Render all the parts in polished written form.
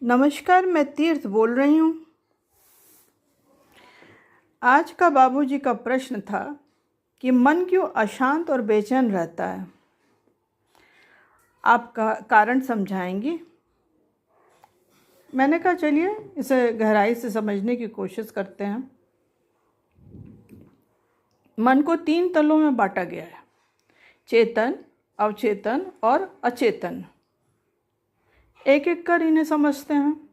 नमस्कार, मैं तीर्थ बोल रही हूँ। आज का बाबूजी का प्रश्न था कि मन क्यों अशांत और बेचैन रहता है। आप कारण समझाएंगी। मैंने कहा चलिए इसे गहराई से समझने की कोशिश करते हैं। मन को 3 तलों में बांटा गया है: चेतन, अवचेतन और अचेतन। एक एक कर इन्हें समझते हैं।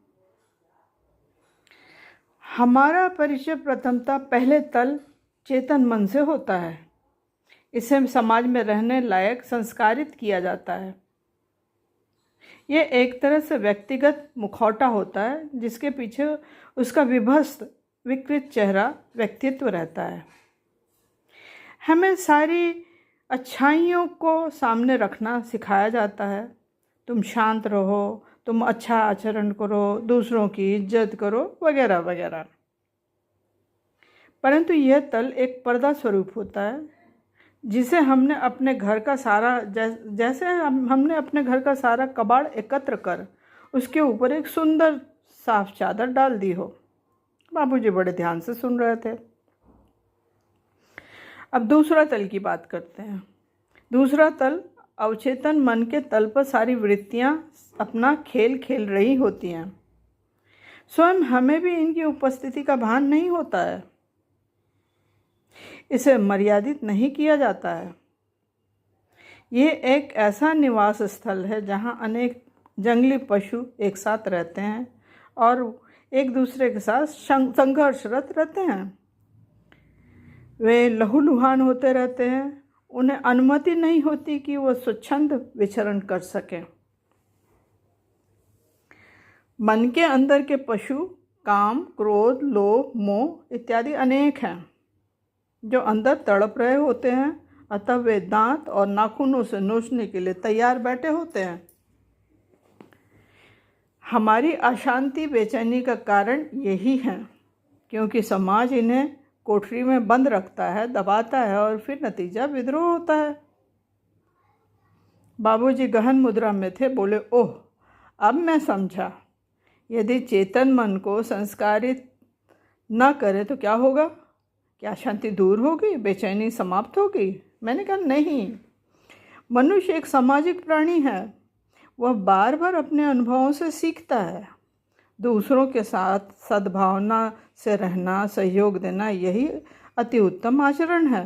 हमारा परिचय प्रथमतः पहले तल चेतन मन से होता है। इसे समाज में रहने लायक संस्कारित किया जाता है। यह एक तरह से व्यक्तिगत मुखौटा होता है जिसके पीछे उसका विभस्त विकृत चेहरा व्यक्तित्व रहता है। हमें सारी अच्छाइयों को सामने रखना सिखाया जाता है। तुम शांत रहो, तुम अच्छा आचरण करो, दूसरों की इज्जत करो, वगैरह वगैरह। परंतु यह तल एक पर्दा स्वरूप होता है जिसे हमने अपने घर का सारा जैसे हमने अपने घर का सारा कबाड़ एकत्र कर उसके ऊपर एक सुंदर साफ चादर डाल दी हो। बाबूजी बड़े ध्यान से सुन रहे थे। अब दूसरा तल की बात करते हैं। दूसरा तल अवचेतन मन के तल पर सारी वृत्तियां अपना खेल खेल रही होती हैं। स्वयं हमें भी इनकी उपस्थिति का भान नहीं होता है। इसे मर्यादित नहीं किया जाता है। ये एक ऐसा निवास स्थल है जहाँ अनेक जंगली पशु एक साथ रहते हैं और एक दूसरे के साथ संघर्षरत रहते हैं। वे लहूलुहान होते रहते हैं। उन्हें अनुमति नहीं होती कि वो स्वच्छंद विचरण कर सकें। मन के अंदर के पशु काम, क्रोध, लोभ, मोह इत्यादि अनेक हैं जो अंदर तड़प रहे होते हैं। अतः वे दांत और नाखूनों से नोचने के लिए तैयार बैठे होते हैं। हमारी अशांति बेचैनी का कारण यही है क्योंकि समाज इन्हें कोठरी में बंद रखता है, दबाता है और फिर नतीजा विद्रोह होता है। बाबूजी गहन मुद्रा में थे। बोले, ओह, अब मैं समझा। यदि चेतन मन को संस्कारित न करे तो क्या होगा? क्या शांति दूर होगी? बेचैनी समाप्त होगी? मैंने कहा नहीं। मनुष्य एक सामाजिक प्राणी है। वह बार बार अपने अनुभवों से सीखता है। दूसरों के साथ सद्भावना से रहना, सहयोग देना, यही अति उत्तम आचरण है।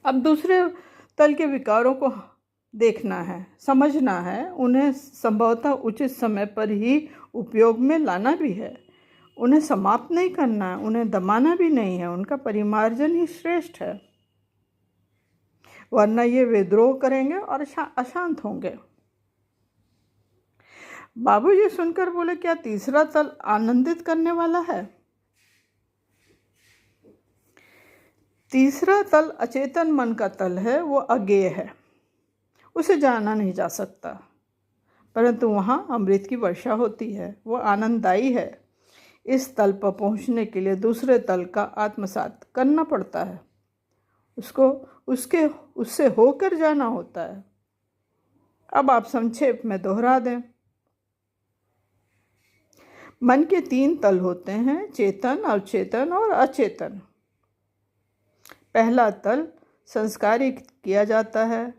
अब दूसरे तल के विकारों को देखना है, समझना है। उन्हें संभवतः उचित समय पर ही उपयोग में लाना भी है। उन्हें समाप्त नहीं करना है, उन्हें दबाना भी नहीं है। उनका परिमार्जन ही श्रेष्ठ है, वरना ये विद्रोह करेंगे और अशांत होंगे। बाबूजी सुनकर बोले, क्या तीसरा तल आनंदित करने वाला है? तीसरा तल अचेतन मन का तल है। वो अज्ञेय है, उसे जाना नहीं जा सकता, परंतु वहाँ अमृत की वर्षा होती है। वो आनंददायी है। इस तल पर पहुँचने के लिए दूसरे तल का आत्मसात करना पड़ता है। उससे होकर जाना होता है। अब आप संक्षेप में दोहरा दें। मन के 3 तल होते हैं: चेतन, अवचेतन और अचेतन। पहला तल संस्कारित किया जाता है,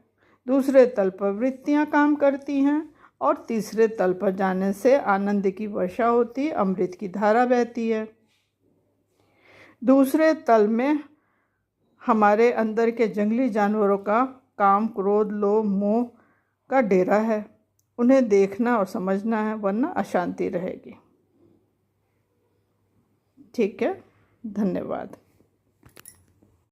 दूसरे तल पर वृत्तियां काम करती हैं और तीसरे तल पर जाने से आनंद की वर्षा होती, अमृत की धारा बहती है। दूसरे तल में हमारे अंदर के जंगली जानवरों का काम, क्रोध, लोभ, मोह का डेरा है। उन्हें देखना और समझना है, वरना अशांति रहेगी। ठीक है, धन्यवाद।